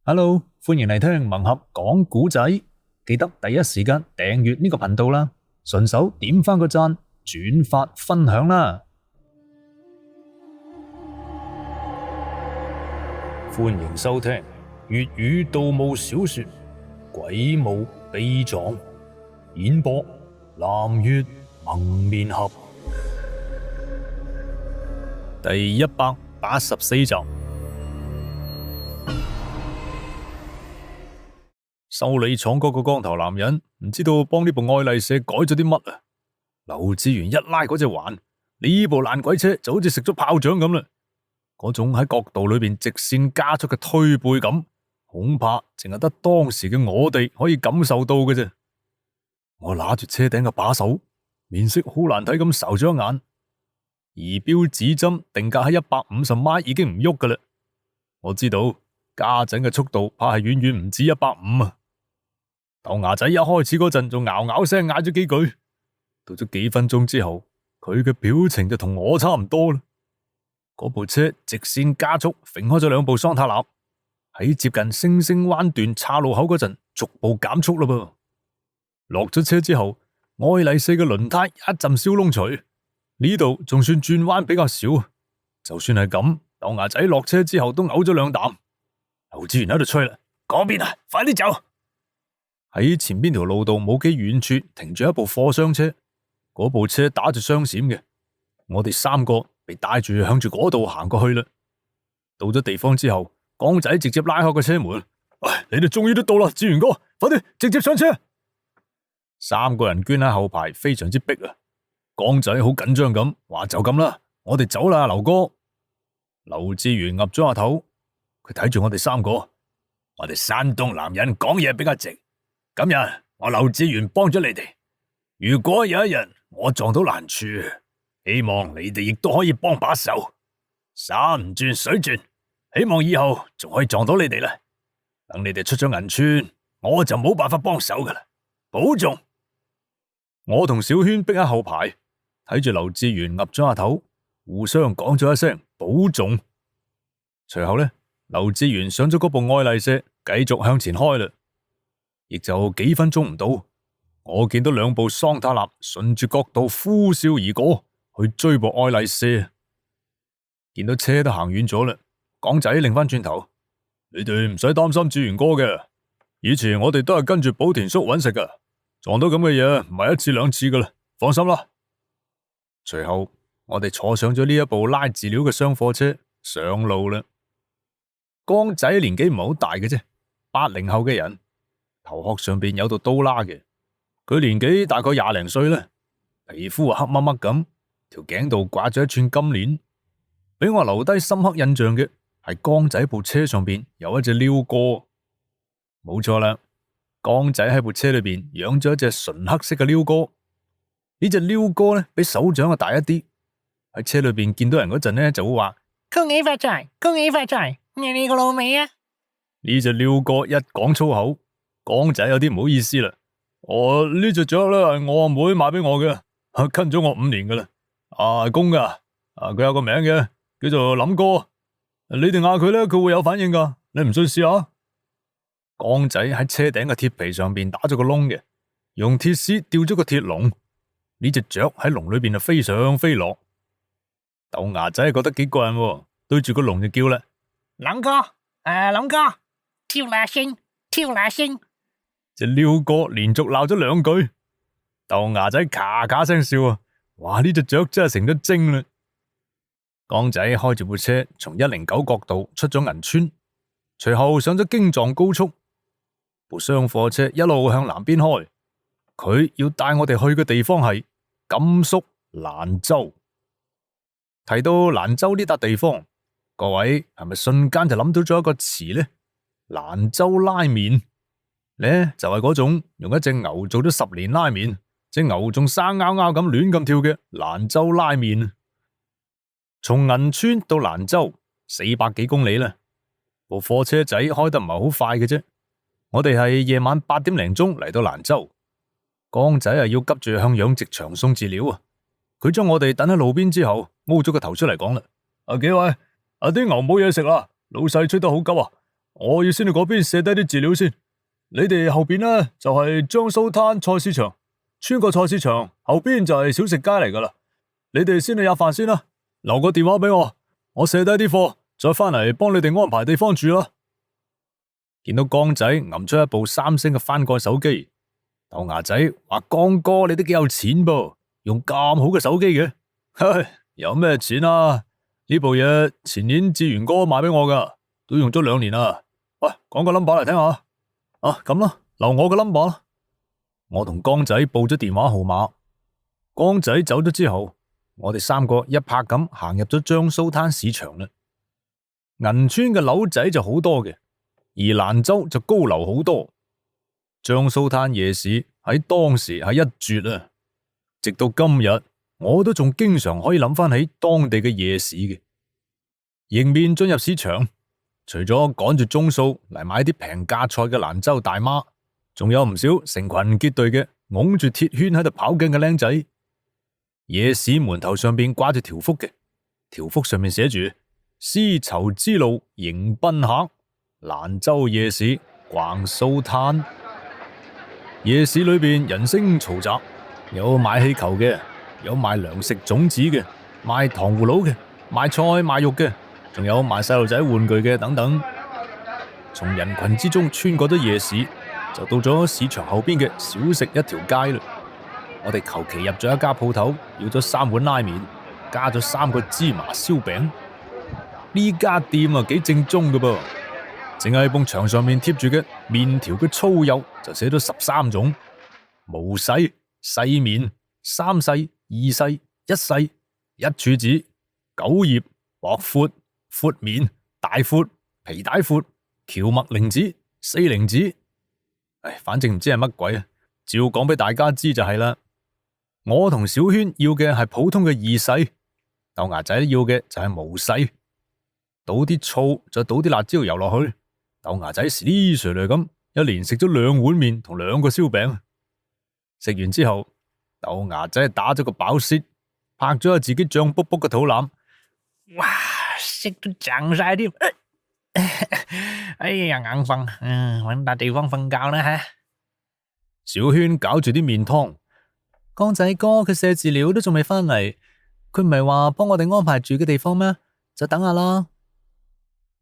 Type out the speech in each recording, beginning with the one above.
Hello，歡迎嚟聽盲盒講古仔，記得第一時間訂閱呢個頻道啦，順手點返個讚、轉發分享啦。歡迎收聽粵語盜墓小說《鬼墓秘藏》，演播南粵蒙面俠，第184集。修理廠嗰個光頭男人唔知道幫呢部愛麗舍改咗啲乜啊！劉志元一拉嗰隻環，呢部爛鬼車就好似食咗炮仗咁啦。嗰種喺角道裏邊直線加速嘅推背感，恐怕淨係得當時嘅我哋可以感受到嘅啫。我拿住車頂嘅把手，面色好難睇咁睄咗一眼，儀表指針定格喺150邁已經唔喐噶啦。我知道家陣嘅速度怕係遠遠唔止150啊！豆芽仔一開始嗰陣仲嗷嗷聲嗌咗幾句，到咗幾分鐘之後，佢嘅表情就同我差唔多啦。嗰部車直線加速，揈開咗兩部桑塔納，喺接近星星灣段岔路口嗰陣，逐步減速啦噃。落咗車之後，愛麗舍嘅輪胎一陣燒窿除，呢度仲算轉彎比較少，就算係咁，豆芽仔落車之後都嘔咗兩啖。劉志元喺度吹啦，嗰邊啊，快啲走！喺前邊條路道冇幾遠處停住一部貨箱車，嗰部車打住雙閃嘅，我哋三個被帶住向住嗰度行過去啦。到咗地方之後，江仔直接拉開個車門，喂，你哋終於都到啦，志元哥，快啲直接上車！三個人捐喺後排，非常之逼啊。江仔好緊張咁話：就咁啦，我哋走啦，劉哥。劉志元岌咗下頭，佢睇住我哋三個，我哋山東男人講嘢比較直。今日我劉志元幫咗你哋，如果有一日我撞到難處，希望你哋亦都可以幫把手。山唔轉水轉，希望以後仲可以撞到你哋啦。等你哋出咗銀川，我就冇辦法幫手噶啦。保重！我同小軒逼喺後排，睇住劉志元岌咗下頭，互相講咗一聲保重。隨後呢，劉志元上咗嗰部愛麗舍，繼續向前開啦。亦就幾分鐘唔到，我見到兩部桑塔納順住角道呼嘯而過，去追部愛麗舍。見到車都行遠咗啦，港仔擰翻轉頭，你哋唔使擔心志元哥嘅，以前我哋都係跟住寶田叔揾食噶，撞到咁嘅嘢唔係一次兩次噶啦，放心啦。隨後我哋坐上咗呢一部拉飼料嘅廂貨車上路啦。江仔年紀唔係好大嘅啫，80後嘅人。頭殼上邊有道刀疤嘅，佢年紀大概20零歲啦，皮膚黑乜乜咁，條頸度掛咗一串金鏈。俾我留低深刻印象嘅係江仔部車上邊有一隻鷯哥，冇錯啦，江仔喺部車裏邊養咗一隻純黑色嘅鷯哥。呢隻鷯哥咧比手掌啊大一啲，喺車裏邊見到人嗰陣咧就會話：恭喜發財，恭喜發財，你個老味啊！呢隻鷯哥一講粗口，江仔有啲唔好意思啦。呢隻雀咧係我阿妹買俾我嘅，跟咗我5年噶啦。係公噶，佢有個名嘅，叫做林哥。你哋嗌佢咧，佢會有反應噶。你唔信試下？江仔喺車頂嘅鐵皮上邊打咗個窿嘅，用鐵絲吊咗個鐵籠。呢隻雀喺籠裏邊就飛上飛落。豆芽仔覺得幾過癮，對住個籠就叫啦：林哥，林哥，跳啦星，跳啦星。隻鷯哥連續鬧咗2句，豆芽仔咔咔聲笑啊！哇，呢隻雀真係成咗精啦！江仔開住部車從109角道出咗銀川，隨後上咗京藏高速，部廂貨車一路向南邊開，佢要帶我哋去嘅地方係甘肅蘭州。提到蘭州呢笪地方，各位係咪瞬間就諗到咗一個詞呢？蘭州拉麵。呢就係嗰種用一隻牛做咗10年拉麵，隻牛仲生勾勾咁亂咁跳嘅蘭州拉麵。從銀川到蘭州400幾公里啦，部貨車仔開得唔係好快嘅啫。我哋係夜晚8點零鐘嚟到蘭州，江仔要急住向養殖場送飼料啊！佢將我哋等喺路邊之後，拗咗個頭出嚟講啦：幾位，啲牛冇嘢食啦，老細催得好急啊！我要先去嗰邊寫低啲資料先。你哋後邊呢，就係張蘇灘菜市場，穿過菜市場後邊就係小食街嚟噶啦。你哋先去入飯先啦，留個電話俾我寫低啲貨，再翻嚟幫你哋安排地方住啦。見到江仔揞出一部三星嘅翻蓋手機，豆芽仔話：江哥你都幾有錢噃，用咁好嘅手機嘅。唉，有咩錢啊？呢部嘢前年志源哥買俾我噶，都用咗2年啦。喂，講個 number 嚟聽下。啊，咁啦，留我個 number 啦。我同江仔報咗電話號碼。江仔走咗之後，我哋3個一拍咁行入咗張蘇灘市場啦。銀川嘅樓仔就好多嘅，而蘭州就高樓好多。張蘇灘夜市喺當時係一絕啊！直到今日，我都仲經常可以諗翻起當地嘅夜市嘅。迎面進入市場，除咗趕住鐘數嚟買啲平價菜嘅蘭州大媽，仲有唔少成群結隊嘅擁住鐵圈喺度跑緊嘅僆仔。夜市門頭上邊掛住條幅嘅，條幅上面寫住絲綢之路迎賓客，蘭州夜市逛蘇灘。夜市裏邊人聲嘈雜，有賣氣球嘅，有賣糧食種子嘅，賣糖葫蘆嘅，賣菜賣肉嘅，仲有賣細路仔玩具嘅等等。從人群之中穿過咗夜市，就到咗市場後邊嘅小食一條街啦。我哋求其入咗一家鋪頭，要咗3碗拉麵，加咗3個芝麻燒餅。呢家店啊幾正宗噶噃，淨係埲牆上面貼住嘅麵條嘅粗幼就寫咗13種，無細、細麵、3細、2細、1細、一柱子、9葉、薄闊、闊麵、大闊、皮帶闊、蕎麥玲子、4玲子。唉，反正唔知係乜鬼啊，照講俾大家知就係啦。我同小軒要嘅係普通嘅2細，豆芽仔要嘅就係無細。倒啲醋，再倒啲辣椒油落去。豆芽仔時呢隨嚟咁，一連食咗2碗麵同2個燒餅。食完之後，豆芽仔打咗個飽嗝，拍咗下自己脹卜卜嘅肚腩。哇，食到脹晒添。哎呀，眼瞓，搵笪地方瞓覺啦吓。小軒搞住啲麵湯。江仔哥佢寫資料都仲未翻嚟，佢唔係話幫我哋安排住嘅地方咩？就等下啦。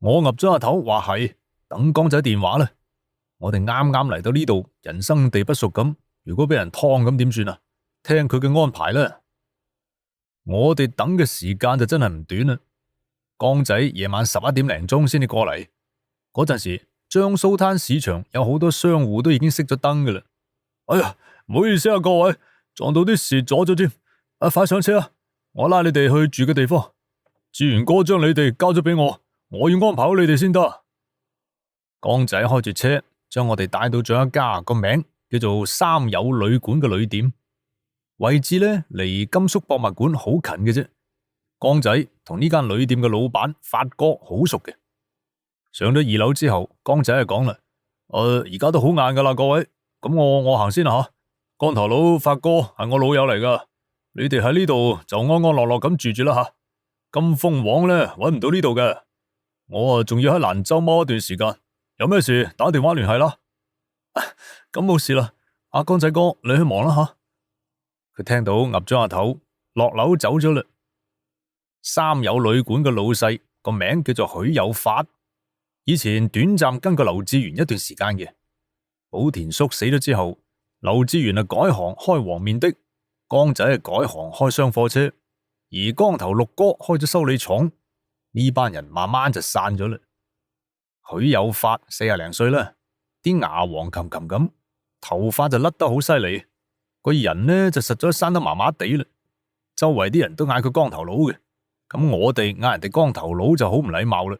我岌咗下頭，話係等江仔電話啦。我哋啱啱嚟到呢度，人生地不熟咁，如果俾人劏咁點算啊？聽佢嘅安排啦。我哋等嘅時間就真係唔短啦。江仔夜晚11點零鐘先至過嚟，嗰陣時張蘇灘市場有好多商戶都已經熄咗燈噶啦。哎呀，唔好意思啊，各位。撞到啲事阻咗添，快上車啊！我拉你哋去住嘅地方。志源哥將你哋交咗俾我，我要安排好你哋先得。江仔開住車，將我哋帶到咗一家個名叫做三友旅館嘅旅店，位置呢離甘肅博物館好近嘅啫。江仔同呢間旅店嘅老闆發哥好熟嘅。上咗2樓之後，江仔就講啦：而家都好晏噶啦，各位，咁我行先啦吓。光頭佬發哥係我老友嚟噶，你哋喺呢度就安安樂樂咁住住啦吓。金鳳凰咧搵唔到呢度嘅，我仲要喺蘭州踎一段時間，有咩事打電話聯繫啦。咁冇事啦，阿江仔哥你去忙啦吓。佢聽到岌咗下頭，落樓走咗啦。三友旅館嘅老細個名叫做許有發，以前短暫跟過劉志源一段時間嘅。寶田叔死咗之後，劉志源改行開黃面的，江仔改行開雙貨車，而光頭六哥開咗修理廠。呢班人慢慢就散咗啦。許有發40零歲啦，啲牙黃琴琴咁，頭髮就甩得好犀利，個人呢就實在生得麻麻地啦。周圍啲人都嗌佢光頭佬嘅，咁我哋嗌人哋光頭佬就好唔禮貌啦。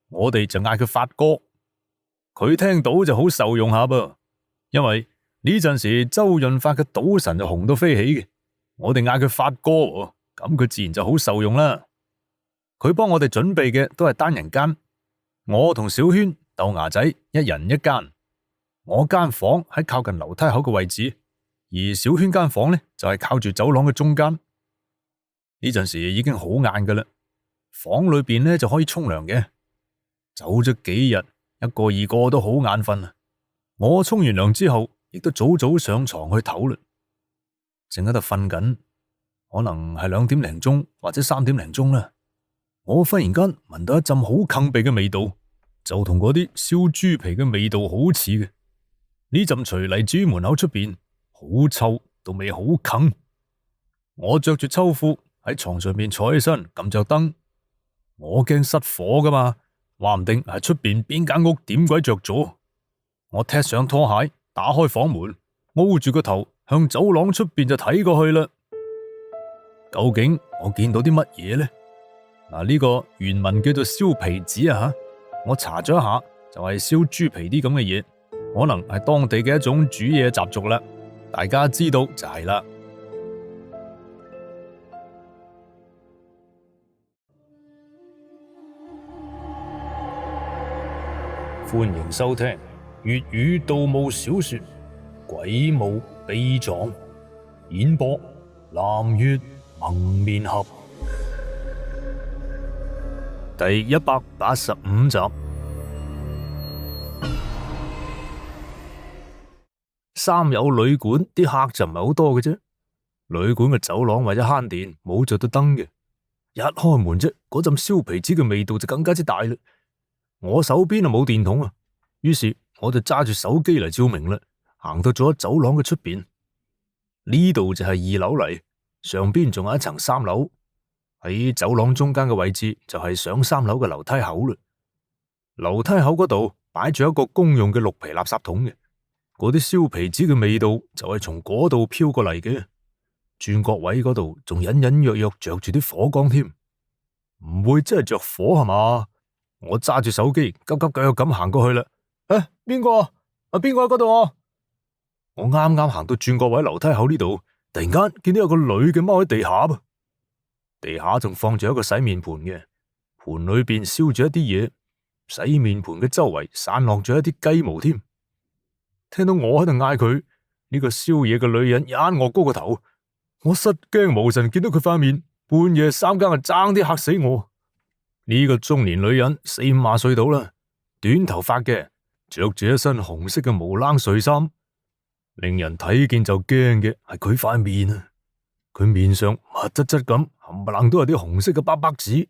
我哋就嗌佢發哥，佢聽到就好受用下噃，因為呢陣時周潤發嘅賭神就紅到飛起嘅，我哋嗌佢發哥，咁佢自然就好受用啦。佢幫我哋準備嘅都係單人間，我同小軒、豆芽仔一人一間。我間房喺靠近樓梯口嘅位置，而小軒間房呢就係靠住走廊嘅中間。呢陣時已經好晏噶啦，房裏邊呢就可以沖涼嘅。走咗幾日，一個二個都好眼瞓啊！我沖完涼之後，亦都早早上床去唞啦，正喺度瞓緊，可能係2點零鐘或者3點零鐘啦。我忽然間聞到一陣好坑鼻嘅味道，就同嗰啲燒豬皮嘅味道好似嘅。呢陣除嚟自於門口出邊，好臭，到味好坑。我着住秋褲喺床上面坐起身，撳着燈。我驚失火噶嘛，話唔定係出邊邊間屋點鬼着咗。我踢上拖鞋，打開房門，踎住個頭向走廊出邊就睇過去啦。究竟我見到啲乜嘢呢？嗱，呢個原文叫做燒皮子啊吓，我查咗一下，就係燒豬皮啲咁嘅嘢，可能係當地嘅一種煮嘢習俗啦。大家知道就係啦。歡迎收聽粵語盜墓小說《鬼墓秘藏》，演播南粵蒙面俠，第185集。三有旅館啲客就唔係好多嘅啫，旅館嘅走廊為咗慳電冇着到燈嘅，一開門啫，嗰陣燒皮子嘅味道就更加之大啦。我手邊就冇電筒啊，於是我就揸住手機嚟照明啦。行到咗走廊嘅出邊，呢度就係2樓嚟，上邊仲有一層3樓。喺走廊中間嘅位置就係上3樓嘅樓梯口啦。樓梯口嗰度擺住一個公用嘅綠皮垃圾桶嘅，嗰啲燒皮子嘅味道就係從嗰度飄過嚟嘅。轉角位嗰度仲隱隱約約着住啲火光添，唔會真係着火係嘛？我揸住手機，急急腳腳咁行過去啦。邊個啊？邊個喺嗰度啊？我啱啱行到轉角位樓梯口呢度，突然間見到有個女嘅踎喺地下噃，地下仲放住一個洗面盤嘅，盤裏邊燒住一啲嘢，洗面盤嘅周圍散落咗一啲雞毛添。聽到我喺度嗌佢，呢個燒嘢嘅女人一昂高個頭，我失驚無神見到佢塊面，半夜3更啊，爭啲嚇死我。呢個中年女人40-50歲到啦，短頭髮嘅，着住一身紅色嘅無冷睡衫，令人睇見就驚嘅係佢塊面啊！佢面上密質質咁，冚唪唥都有啲紅色嘅巴巴子，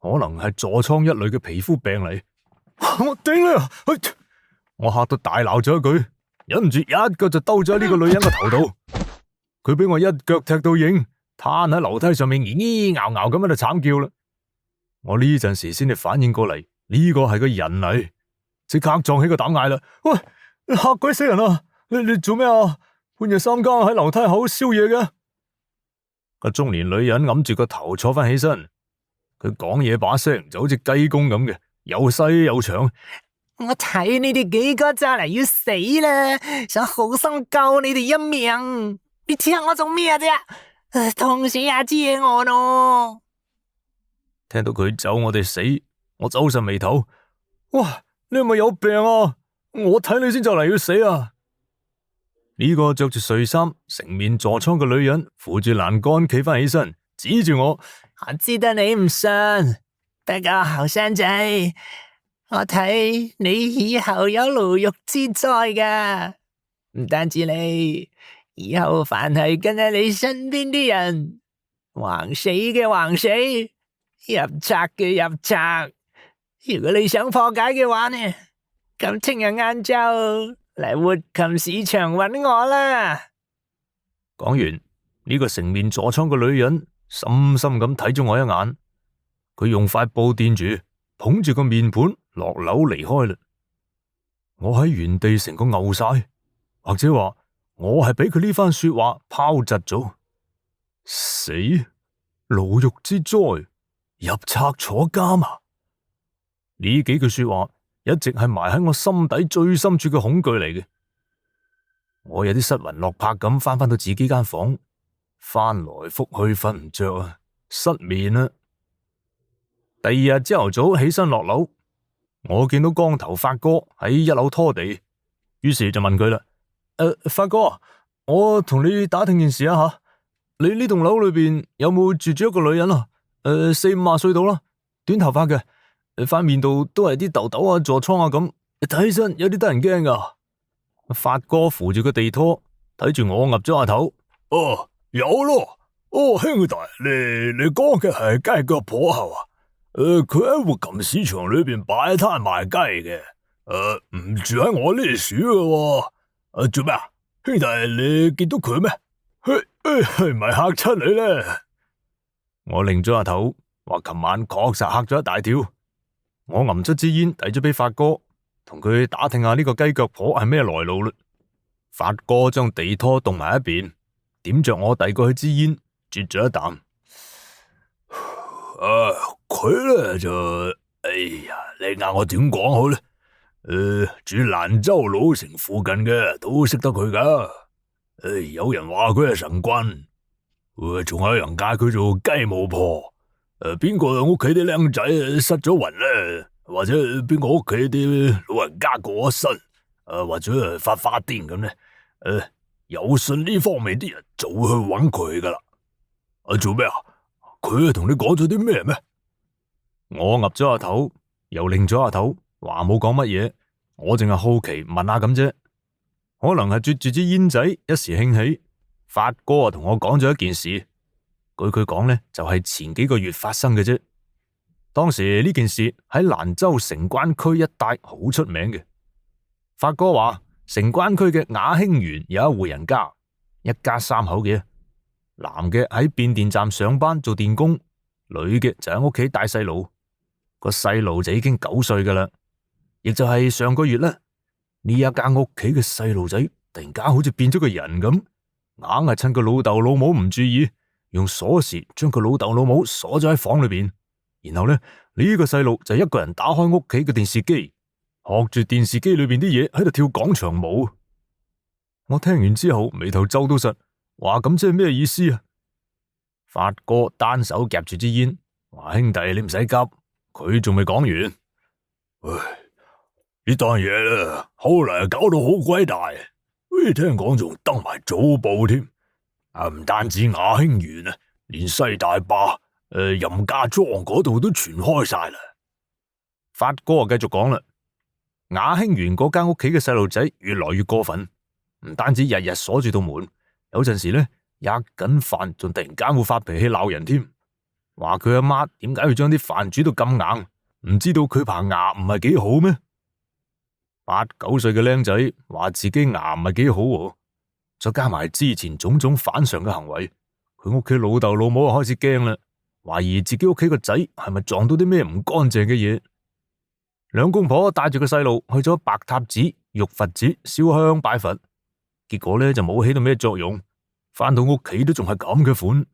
可能係痤瘡一類嘅皮膚病嚟。我頂啦！我嚇到大鬧咗一句，忍唔住一腳就兜咗喺呢個女人個頭度。佢俾我一腳踢到影，攤喺樓梯上面，咿咿咬咬咁喺度慘叫啦。我呢陣時先至反應過嚟，呢個係個人嚟，即刻撞起個膽嗌啦！喂，嚇鬼死人啊！你做咩啊？半夜3更喺樓梯口燒嘢嘅？個中年女人揞住個頭坐翻起身，佢講嘢把聲就好似雞公咁嘅，又細又長。我睇你哋幾個就嚟要死啦，想好心救你哋一命，你踢我做咩啫？痛死阿姐我咯！聽到佢咒我哋死，我皺實眉頭。哇，你係咪有病啊？我睇你先就嚟要死啊！呢個着住睡衫、成面痤瘡嘅女人扶住欄杆企翻起身，指住我。我知得你唔信，不過後生仔，我睇你以後有牢獄之災噶。唔單止你，以後凡係跟喺你身邊啲人，橫死嘅橫死，入賊嘅入賊。如果你想破解嘅話呢，咁聽日晏晝嚟活禽市場揾我啦。講完，呢個成面痤瘡嘅女人深深咁睇咗我一眼，佢用塊布墊住，捧住個面盤落樓離開啦。我喺原地成個牛晒，或者話我係俾佢呢番說話拋窒咗。死，牢獄之災，入賊坐監啊！呢幾句說話一直係埋喺我心底最深處嘅恐懼嚟嘅。我有啲失魂落魄咁翻到自己間房，翻來覆去瞓唔着啊，失眠啦。第二日朝頭早起身落樓，我見到光頭發哥喺1樓拖地，於是就問佢啦：發哥，我同你打聽件事啊吓，你呢棟樓裏邊有冇住一個女人啊？40-50歲到啦，短頭髮嘅，塊面度都係啲痘痘啊、痤瘡啊咁，睇起身有啲得人驚噶。發哥扶住個地拖，睇住我岌咗下頭。哦，有咯。哦，兄弟，你講嘅係雞腳婆係嘛？佢喺活禽市場裏邊擺攤賣雞嘅。唔住喺我呢處嘅。做咩啊？兄弟，你見到佢咩？係咪嚇親你咧？我擰咗下頭，話琴晚確實嚇咗一大跳。我揞出支煙遞咗俾發哥，同佢打聽下呢個雞腳婆係咩來路啦。發哥將地拖動埋一邊，點着我遞過去支煙，啜咗一啖。佢咧就，哎呀，你嗌我點講好咧？住蘭州老城附近嘅都識得佢噶。有人話佢係神棍，仲有人嗌佢做雞巫婆。邊個屋企啲僆仔失咗魂咧？或者邊個屋企啲老人家過咗身？或者發花癲咁咧？有信呢方面啲人就會去揾佢噶啦。做咩啊？佢同你講咗啲咩咩？我岌咗下頭，又擰咗下頭，話冇講乜嘢。我淨係好奇問下咁啫。可能係啜住支煙仔，一時興起。發哥啊，同我講咗一件事。據佢講呢，就係前幾個月發生嘅啫。當時呢件事喺蘭州城關區一帶好出名嘅。發哥話，城關區嘅雅興園有一戶人家，一家三口嘅，男嘅喺變電站上班做電工，女嘅就喺屋企帶細路。個細路就已經9歲噶啦，亦就係上個月呢，呢一間屋企嘅細路仔突然間好似變咗個人咁，硬係趁個老豆老母唔注意，用鎖匙將個老豆老母鎖咗喺房裏邊。然後呢，呢個細路就一個人打開屋企嘅電視機，學住電視機裏邊啲嘢喺度跳廣場舞。我聽完之後眉頭皺到實，話咁即係咩意思啊？發哥單手夾住支煙，話兄弟你唔使急，佢仲未講完。呢單嘢咧，後嚟搞到好鬼大，聽講仲登埋早報添。唔單止雅興園啊，連西大壩、任家莊嗰度都傳開晒啦。發哥啊，繼續講啦，雅興園嗰間屋企嘅細路仔越來越過分，唔單止日日鎖住道門，有陣時咧吔緊飯仲突然間會發脾氣鬧人添，話佢阿媽點解要將啲飯煮到咁硬？唔知道佢棚牙唔係幾好咩？8、9歲嘅僆仔話自己牙唔係幾好，再加埋之前種種反常嘅行為，佢屋企老豆老母就開始驚啦，懷疑自己屋企個仔係咪撞到啲咩唔乾淨嘅嘢。兩公婆帶住個細路去咗白塔寺、玉佛寺燒香拜佛，結果咧就冇起到咩作用，翻到屋企都仲係咁嘅款。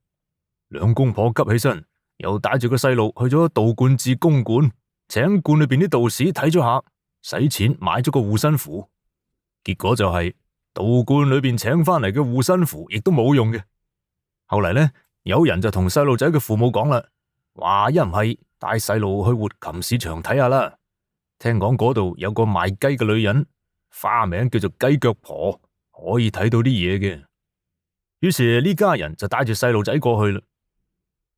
兩公婆急起身，又帶住個細路去咗道觀寺公館，請觀裏邊啲道士睇咗下，使錢買咗個護身符。結果就係道觀裏邊請翻嚟嘅護身符亦都冇用嘅。後嚟呢，有人就同細路仔嘅父母講啦，話一唔係帶細路去活禽市場睇下啦。聽講嗰度有個賣雞嘅女人，花名叫做雞腳婆，可以睇到啲嘢嘅。於是呢家人就帶住細路仔過去啦。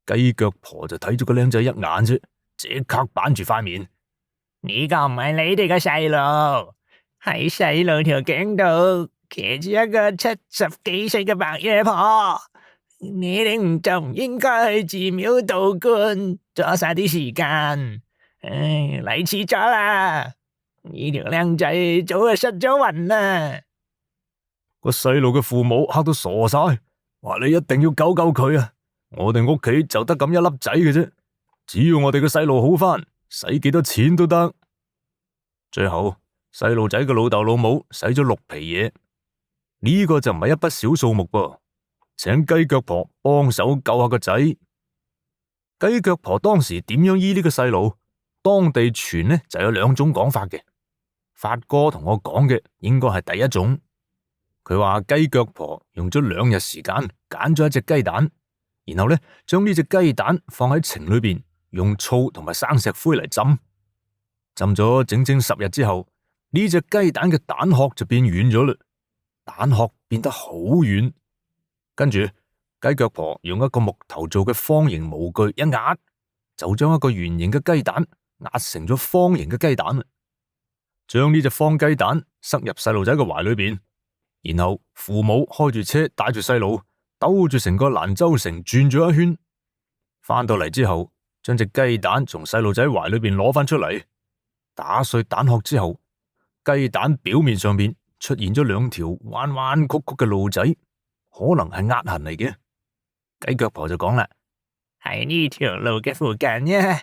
雞腳婆就睇咗個僆仔一眼啫，即刻板住塊面。呢個唔係你哋嘅細路，喺細路條頸度騎住一個70幾歲嘅白野婆。你哋就唔應該去寺廟道觀阻晒啲時間。嚟遲咗啦！呢條靚仔早就失咗魂啦。個細路嘅父母嚇到傻晒，話你一定要救救佢啊！我哋屋企就得咁一粒仔嘅啫，只要我哋個細路好翻，使幾多錢都得。最後細路仔嘅老豆老母使咗6皮嘢，呢個就唔係一筆小數目噃，請雞腳婆幫手救下個仔。雞腳婆當時點樣醫呢個細路？當地傳呢就有2種講法嘅。發哥同我講嘅應該係第一種，佢話雞腳婆用咗2日時間揀咗一隻雞蛋，然後呢將呢隻雞蛋放喺埕裏邊，用醋同埋生石灰嚟浸，浸咗整整10日之後，呢隻雞蛋嘅蛋殼就變軟咗啦，蛋殼變得好軟，跟住雞腳婆用一個木頭做嘅方形模具一壓，就將一個圓形嘅雞蛋壓成咗方形嘅雞蛋。將呢隻方雞蛋塞入細路仔嘅懷裏邊，然後父母開住車帶住細路兜住成個蘭州城轉咗一圈，翻到嚟之後，將隻雞蛋從細路仔懷裏邊攞翻出嚟，打碎蛋殼之後，雞蛋表面上邊出現咗兩條彎彎曲曲嘅路仔，可能係壓痕嚟嘅。雞腳婆就講啦：喺呢條路嘅附近呢，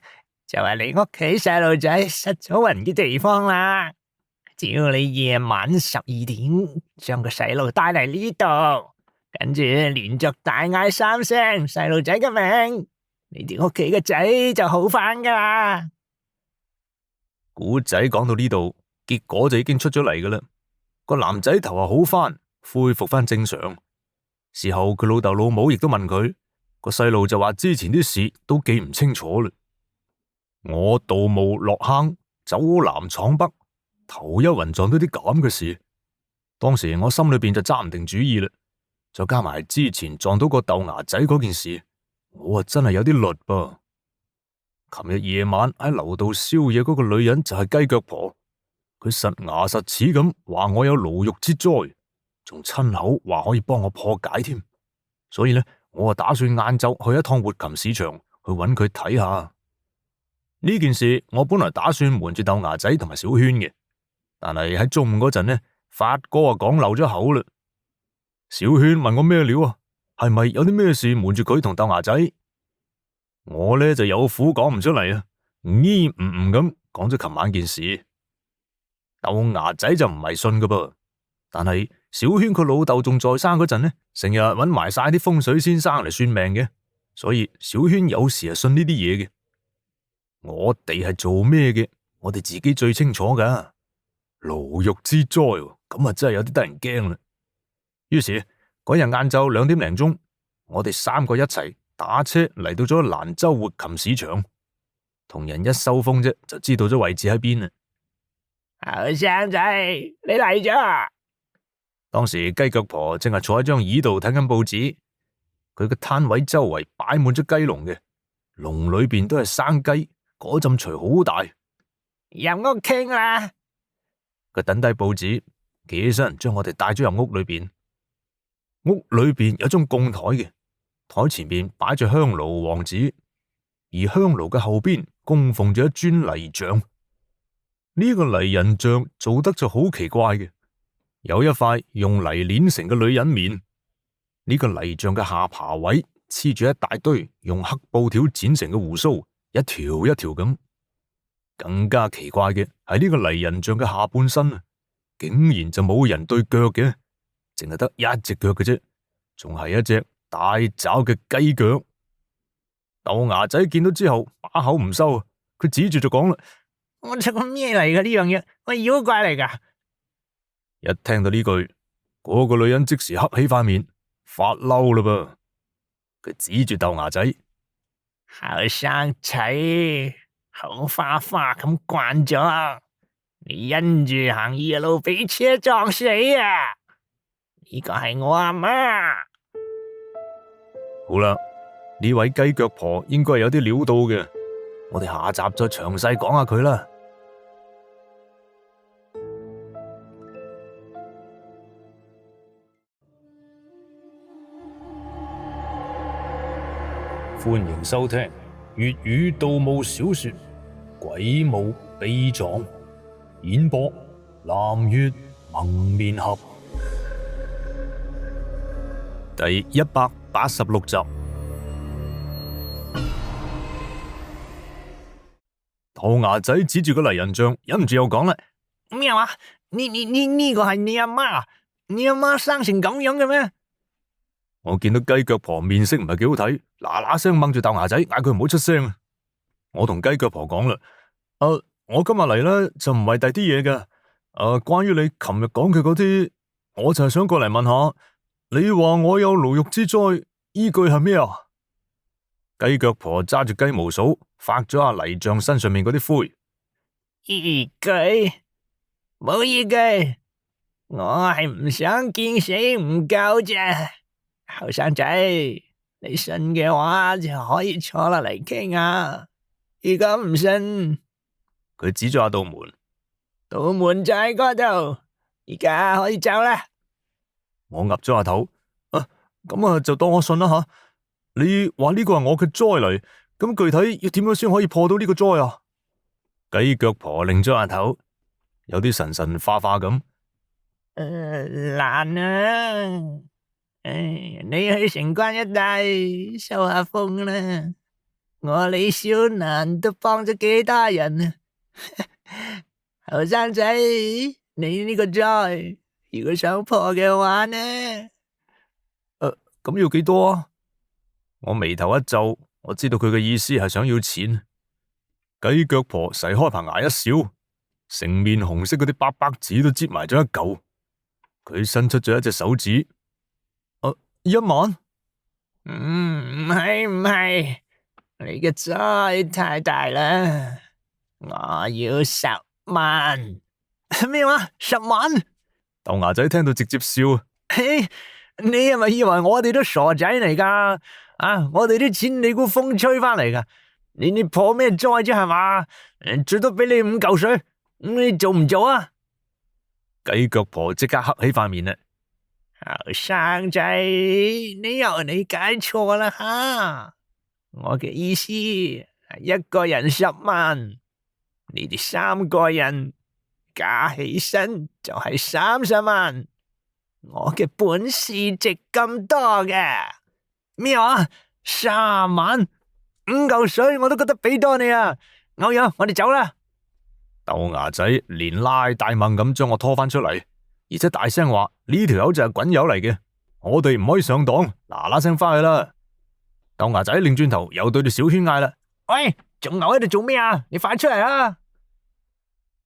就係你屋企細路仔失咗魂嘅地方啦。只要你夜晚12點將個細路帶嚟呢度，跟住連續大嗌3聲細路仔嘅名，你哋屋企嘅仔就好返噶啦。古仔講到呢度，結果就已經出咗嚟噶啦。個男仔頭啊好返，恢復翻正常。事後佢老豆老母亦都問佢，個細路就話之前啲事都記唔清楚啦。我盜墓落坑，走南闖北，頭一暈撞到啲咁嘅事，當時我心裏邊就揸唔定主意啦。再加埋之前撞到個豆芽仔嗰件事，我啊真係有啲慮噃。琴日夜晚喺樓道宵夜嗰個女人就係雞腳婆，佢實牙實齒咁話我有牢獄之災，仲親口話可以幫我破解添。所以呢，我啊打算晏晝去一趟活禽市場去揾佢睇下呢件事。我本來打算瞞住豆芽仔同埋小圈嘅，但係喺中午嗰陣呢，發哥啊講漏咗口啦。小圈問我咩料啊？係咪有啲咩事瞞住佢同豆芽仔？我呢就有苦講唔出嚟啊，咁講咗琴晚件事。豆芽仔就唔係信噶噃，但係小圈佢老豆仲在生嗰陣呢，成日揾埋晒啲風水先生嚟算命嘅，所以小圈有時係信呢啲嘢嘅。我哋係做咩嘅？我哋自己最清楚噶。牢獄之災，咁啊真係有啲得人驚啦。於是嗰日晏晝2點零鐘，我哋3個一齊打車嚟到咗蘭州活禽市場，同人一收風啫，就知道咗位置喺邊啦。後生仔，你嚟咗？當時雞腳婆正係坐喺張椅度睇緊報紙，佢個攤位周圍擺滿咗雞籠嘅，籠裏邊都係生雞，嗰陣除好大。入屋傾啦！佢等低報紙，企起身將我哋帶咗入屋裏邊。屋裏邊有張供台嘅，台前邊擺住香爐王子，而香爐嘅後邊供奉住一尊泥像。呢個泥人像做得就好奇怪嘅，有一塊用泥捏成嘅女人面，呢個泥像嘅下巴位黐住一大堆用黑布條剪成嘅鬍鬚，一條一條咁。更加奇怪嘅係呢個泥人像嘅下半身啊，竟然就冇人對腳嘅，淨係得一隻腳嘅啫，仲係一隻大爪嘅雞腳。豆芽仔見到之後把口唔收啊，佢指住就講啦：我做個咩嚟㗎呢樣嘢？我妖怪嚟㗎！一聽到呢句，嗰個女人即時黑起塊面，發嬲啦噃。佢指住豆芽仔：後生仔，口花花咁慣咗，你因住行夜路俾車撞死啊！呢個係我阿媽。好啦，呢位雞腳婆應該係有啲料到嘅，我哋下集再詳細講下佢啦。歡迎收聽粵語盜墓小說《鬼墓秘藏》，演播南粵蒙面俠，第186集。豆芽仔指住個泥人像，忍唔住又講啦：咩話？呢個係你阿媽？你阿媽生成咁樣嘅咩？我見到雞腳婆面色唔係幾好睇，嗱嗱聲掹住豆芽仔，嗌佢唔好出聲。我同雞腳婆講啦：我今日嚟咧就唔係第啲嘢嘅，關於你琴日講嘅嗰啲，我就係想過嚟問下，你話我有牢獄之災，依據係咩啊？雞腳婆揸住雞毛掃，發咗下泥像身上面嗰啲灰。依據？冇依據，我係唔想見死唔救啫。後生仔，你信嘅話就可以坐落嚟傾啊！如果唔信，佢指咗下道門，道門就喺嗰度，而家可以走啦。我岌咗下頭，咁啊就當我信啦吓。你話呢個係我嘅災嚟，咁具體要點樣先可以破到呢個災啊？雞腳婆擰咗下頭，有啲神神化化咁。難啊！你去城關一帶收下風啦。我李小男都幫咗幾多人啊！後生仔，你呢個災，如果想破嘅話呢？咁要幾多啊？我眉頭一皺，我知道佢嘅意思係想要錢。雞腳婆噬開棚牙一笑，成面紅色嗰啲白白紙都擠埋咗一嚿。佢伸出咗一隻手指，1萬？唔係，你嘅災太大啦，我要10萬。咩話？10萬？豆芽仔聽到直接笑。嘿，你係咪以為我哋都傻仔嚟噶？我哋啲錢你估風吹翻嚟噶？你破咩災啫係嘛？最多俾你5嚿水，你做唔做啊？雞腳婆即刻黑起塊面啦！後生仔，你又理解錯啦吓！我嘅意思係一個人10萬，你哋3個人加起身就係30萬。我嘅本事值咁多嘅咩話？3萬5嚿水我都覺得俾多你啊！歐陽，我哋走啦！豆芽仔連拉帶掹咁將我拖翻出嚟，而且大聲話：呢條友就係滾友嚟嘅，我哋唔可以上當，嗱嗱聲翻去啦！豆芽仔擰轉頭又對住小軒嗌啦：喂，仲留喺度做咩啊？你快出嚟啊！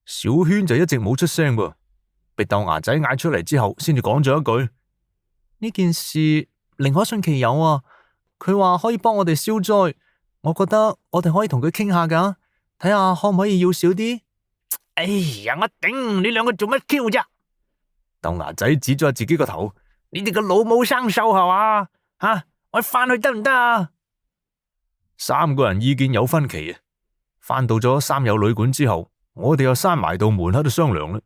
小軒就一直冇出聲噃，被豆芽仔嗌出嚟之後，先至講咗一句：呢件事寧可信其有啊！佢話可以幫我哋消災，我覺得我哋可以同佢傾下噶，睇下可唔可以要少啲。哎呀，我頂！你兩個做乜 Q 啫？豆芽仔指咗下自己個頭：你哋個老母生銹係嘛？我翻去得唔得啊？3個人意見有分歧啊！翻到咗三友旅館之後，我哋又閂埋道門喺度商量啦。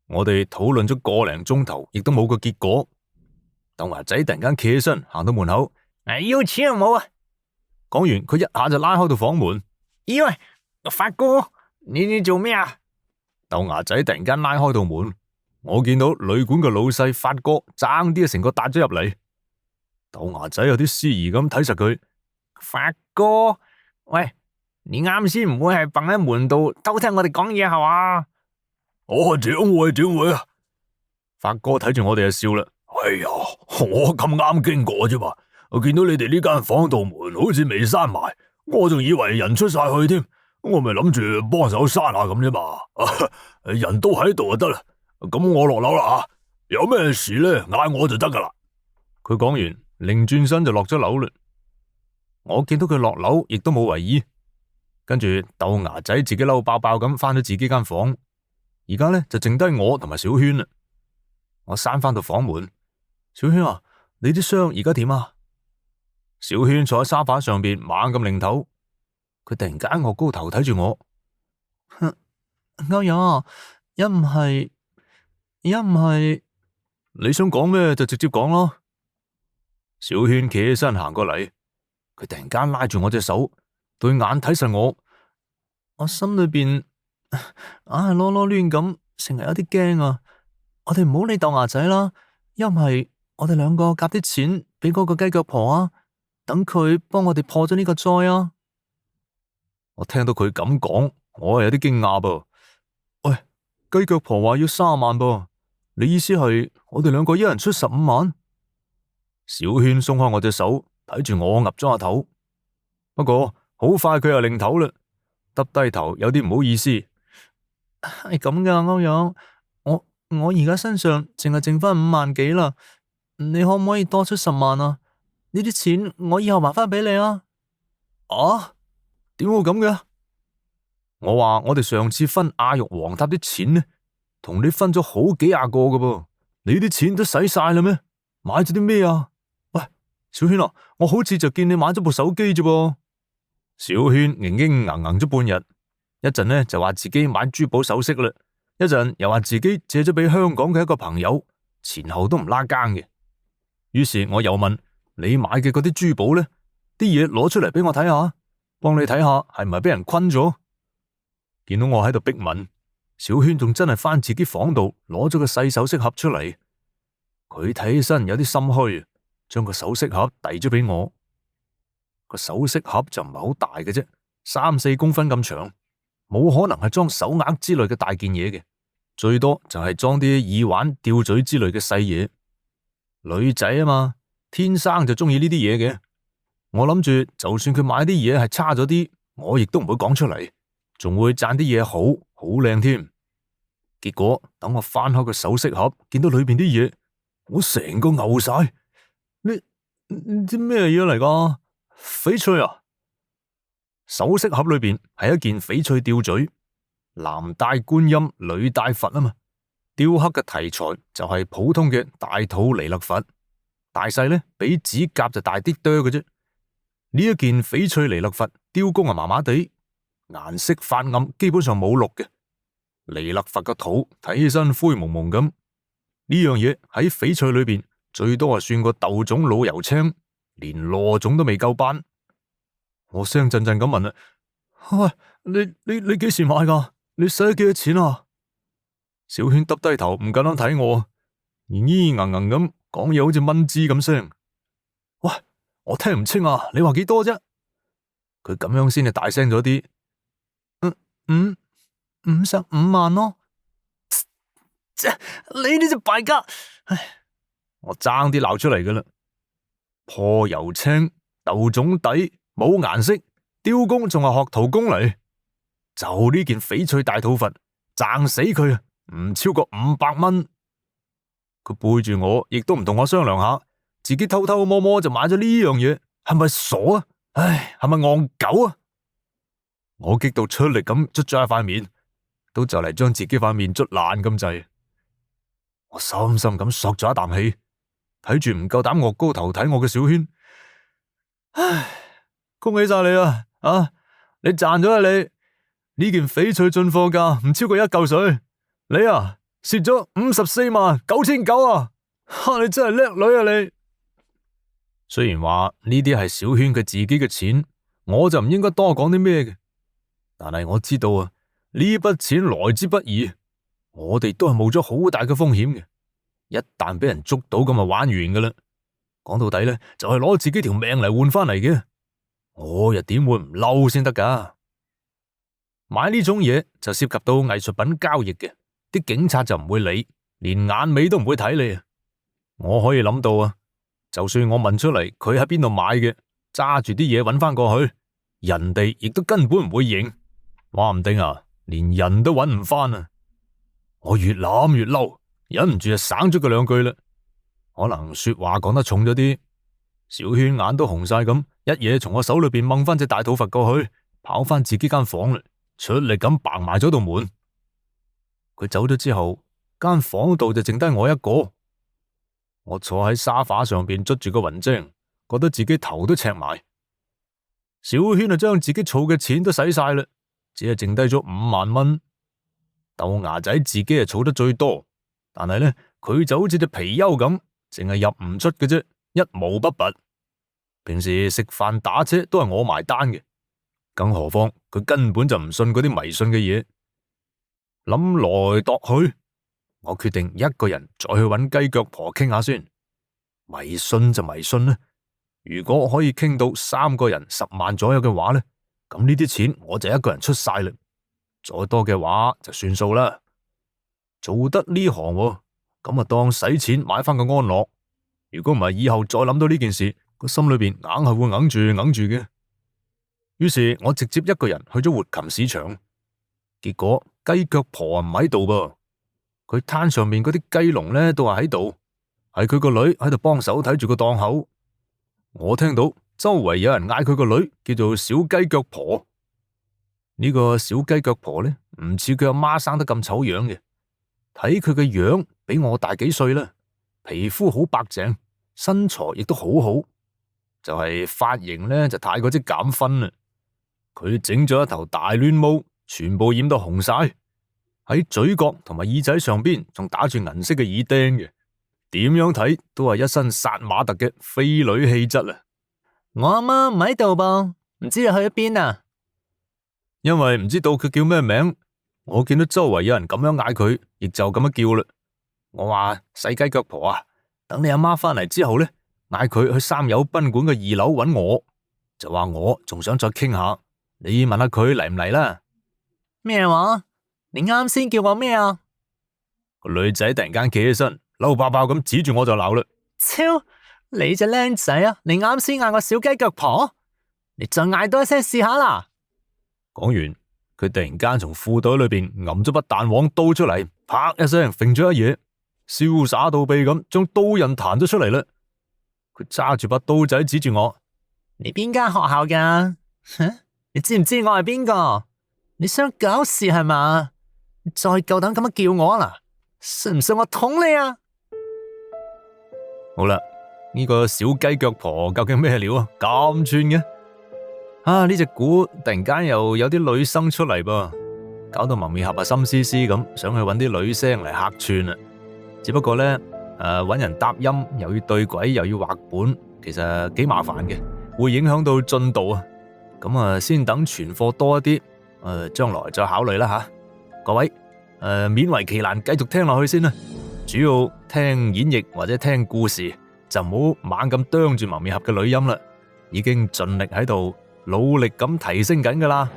我哋討論咗個零鐘頭，亦都冇個結果。豆芽仔突然間企起身，行到門口，要錢又冇啊！講完，佢一下就拉開道房門。喂，發哥，你做咩啊？豆芽仔突然間拉開道門，我見到旅館嘅老細發哥爭啲成個搭咗入嚟。豆芽仔有啲思疑咁睇實佢，發哥，喂，你啱先唔會係蹦喺門度偷聽我哋講嘢係嘛？點會啊？發哥睇住我哋就笑啦。哎呀，我咁啱經過啫嘛，我見到你哋呢間房度門好似未閂埋，我仲以為人出晒去添，我咪諗住幫手閂下咁啫嘛。人都喺度就得啦，咁我落樓啦吓，有咩事咧嗌我就得噶啦。佢講完，擰轉身就落咗樓啦。我見到佢落樓，亦都冇為意。跟住豆芽仔自己嬲爆爆咁翻咗自己間房，而家咧就剩低我同埋小軒啦。我閂翻到房門，小軒啊，你啲傷而家點啊？小軒坐喺沙發上邊猛咁擰頭，佢突然間昂高頭睇住我，歐陽，一唔係，你想講咩就直接講咯。小軒企起身行過嚟，佢突然間拉住我隻手，對眼睇實我，我心裏邊硬係囉囉攣咁，成日有啲驚啊！我哋唔好理豆芽仔啦，一唔係我哋兩個夾啲錢俾嗰個雞腳婆啊，等佢幫我哋破咗呢個災啊！我聽到佢咁講，我係有啲驚訝噃。喂，雞腳婆話要30萬噃，你意思係我哋兩個一人出15萬？小軒鬆開我隻手，睇住我岌咗下頭。不過好快佢又擰頭啦，耷低頭有啲唔好意思。係咁噶，歐陽，我而家身上淨係剩翻5萬幾啦，你可唔可以多出10萬啊？呢啲錢我以後還翻俾你啊！點會咁嘅？我話我哋上次分亞玉皇塔啲錢呢，同你分咗好幾廿個噶噃，你啲錢都使晒啦咩？買咗啲咩啊？喂，小軒啊，我好似就見你買咗部手機啫噃。小軒嘤嘤嘤嘤咗半日，一陣呢就話自己買珠寶首飾啦，一陣又話自己借咗俾香港嘅一個朋友，前後都唔拉更嘅。於是我又問：你買嘅嗰啲珠寶呢？啲嘢攞出嚟俾我睇下，幫你睇下係唔係俾人昆咗？見到我喺度逼問，小軒仲真係翻自己房度攞咗個細首飾盒出嚟。佢睇起身有啲心虛，將個首飾盒遞咗俾我。個首飾盒就唔係好大嘅啫，3-4公分咁長，冇可能係裝手鐲之類嘅大件嘢嘅，最多就係裝啲耳環、吊墜之類嘅細嘢。女仔啊嘛，天生就中意呢啲嘢嘅。我諗住，就算佢買啲嘢係差咗啲，我亦都唔會講出嚟，仲會讚啲嘢好靚添。結果等我翻開個首飾盒，見到裏邊啲嘢，我成個牛晒。呢啲咩嘢嚟噶？翡翠啊！首飾盒裏邊係一件翡翠吊墜，男戴觀音，女戴佛啊嘛。雕刻嘅題材就係普通嘅大肚彌勒佛，大細呢比指甲就大啲多嘅啫。呢一件翡翠彌勒佛雕工啊麻麻地，顏色發暗，基本上冇綠嘅。彌勒佛個肚睇起身灰蒙蒙咁，呢樣嘢喺翡翠裏邊最多係算個豆種老油青，連羅種都未夠班。我聲震震咁問啊：喂，你幾時買噶？你使咗幾多錢啊？小軒耷低頭唔敢睇我，咿咿嚶嚶咁講嘢，好似蚊滋咁聲。喂，我聽唔清啊！你話幾多啫？佢咁樣先係大聲咗啲。55萬咯。你呢隻敗家！唉，我爭啲鬧出嚟噶啦。破油青、豆種底、冇顏色，雕工仲係學徒工嚟。就呢件翡翠大肚佛，賺死佢啊！唔超過500蚊。佢背住我，亦都唔同我商量下，自己偷偷摸摸就買咗呢樣嘢，係咪傻啊？唉，係咪戇狗啊？我激到出力咁捽咗一塊面，都就嚟將自己塊面捽爛咁滯。我深深咁索咗一啖氣，睇住唔夠膽岳高頭睇我嘅小軒，唉，恭喜晒你啊！你賺咗啊你！呢件翡翠進貨價唔超過1嚿水。你啊，蝕咗54.999萬啊！你真係叻女啊你！雖然話呢啲係小軒佢自己嘅錢，我就唔應該多講啲咩嘅。但係我知道啊，呢筆錢來之不易，我哋都係冒咗好大嘅風險嘅。一旦俾人捉到咁就玩完噶啦。講到底咧，就係攞自己條命嚟換翻嚟嘅。我又點會唔嬲先得噶？買呢種嘢就涉及到藝術品交易嘅。啲警察就唔會理，連眼尾都唔會睇你啊！我可以諗到啊，就算我問出嚟佢喺邊度買嘅，揸住啲嘢揾翻過去，人哋亦都根本唔會認，話唔定啊，連人都揾唔翻啊！我越諗越嬲，忍唔住就省咗佢2句啦。可能說話講得重咗啲，小軒眼都紅晒咁，一嘢從我手裏邊掹翻隻大肚佛過去，跑翻自己間房啦，出力咁嘭埋咗道門。佢走咗之後，間房度就剩低我一個。我坐喺沙發上邊捽住個雲精，覺得自己頭都赤埋。小軒啊，將自己儲嘅錢都使晒啦，只係剩低咗5萬蚊。豆芽仔自己係儲得最多，但係呢，佢就好似隻貔貅咁，淨係入唔出嘅啫，一毛不拔。平時食飯打車都係我埋單嘅，更何況佢根本就唔信嗰啲迷信嘅嘢。諗來度去，我決定一個人再去揾雞腳婆傾下先。迷信就迷信啦，如果可以傾到3個人10萬左右嘅話呢，咁呢啲錢我就一個人出晒啦。再多嘅話就算數啦。做得呢行咁啊，當使錢買翻個安樂。如果唔係，以後再諗到呢件事，個心裏邊硬係會硬住嘅。於是我直接一個人去咗活禽市場，結果雞腳婆唔喺度噃，佢攤上面嗰啲雞籠呢都係喺度，係佢個女喺度幫手睇住個檔口。我聽到周圍有人嗌佢個女叫做小雞腳婆。呢個小雞腳婆呢，唔似佢阿媽生得咁醜樣嘅，睇佢嘅樣比我大幾歲啦，皮膚好白淨，身材亦都好好，就係髮型呢就太過之減分啦。佢整咗一頭大亂毛，全部染到紅晒，喺嘴角同埋耳仔上邊仲打住銀色嘅耳釘嘅，點樣睇都係一身殺馬特嘅飛女氣質啊！我阿媽唔喺度噃，唔知你去咗邊啊？因為唔知道佢叫咩名，我見到周圍有人咁樣嗌佢，亦就咁樣叫啦。我話細雞腳婆啊，等你阿媽翻嚟之後呢，嗌佢去三友賓館嘅2樓揾我，就話我仲想再傾下，你問下佢嚟唔嚟啦？咩話？你啱先叫我咩啊？個女仔突然間企起身，嬲爆爆咁指住我就鬧啦。超，你隻僆仔啊！你啱先嗌我小雞腳婆，你再嗌多一聲試下啦！講完，佢突然間從褲袋裏邊揞咗把彈簧刀出嚟，啪一聲揈咗一嘢，瀟灑到痹咁將刀刃彈咗出嚟啦。佢揸住把刀仔指住我，你邊間學校噶？你知唔知我係邊個？你想搞事係嘛？你再夠膽咁樣叫我啊！信唔信我捅你啊？好啦，呢個小雞腳婆究竟咩料啊？咁串嘅啊！呢隻股突然間又有啲女生出嚟噃，搞到蒙面俠啊心思思咁想去揾啲女聲嚟客串啊！只不過呢，揾人搭音又要對軌又要畫本，其實幾麻煩嘅，會影響到進度啊！咁啊，先等存貨多一啲，將來再考慮啦吓。各位，勉為其難繼續聽落去先啦。主要聽演繹或者聽故事，就唔好猛咁啄住蒙面俠嘅女音啦。已經盡力喺度努力咁提升緊噶啦。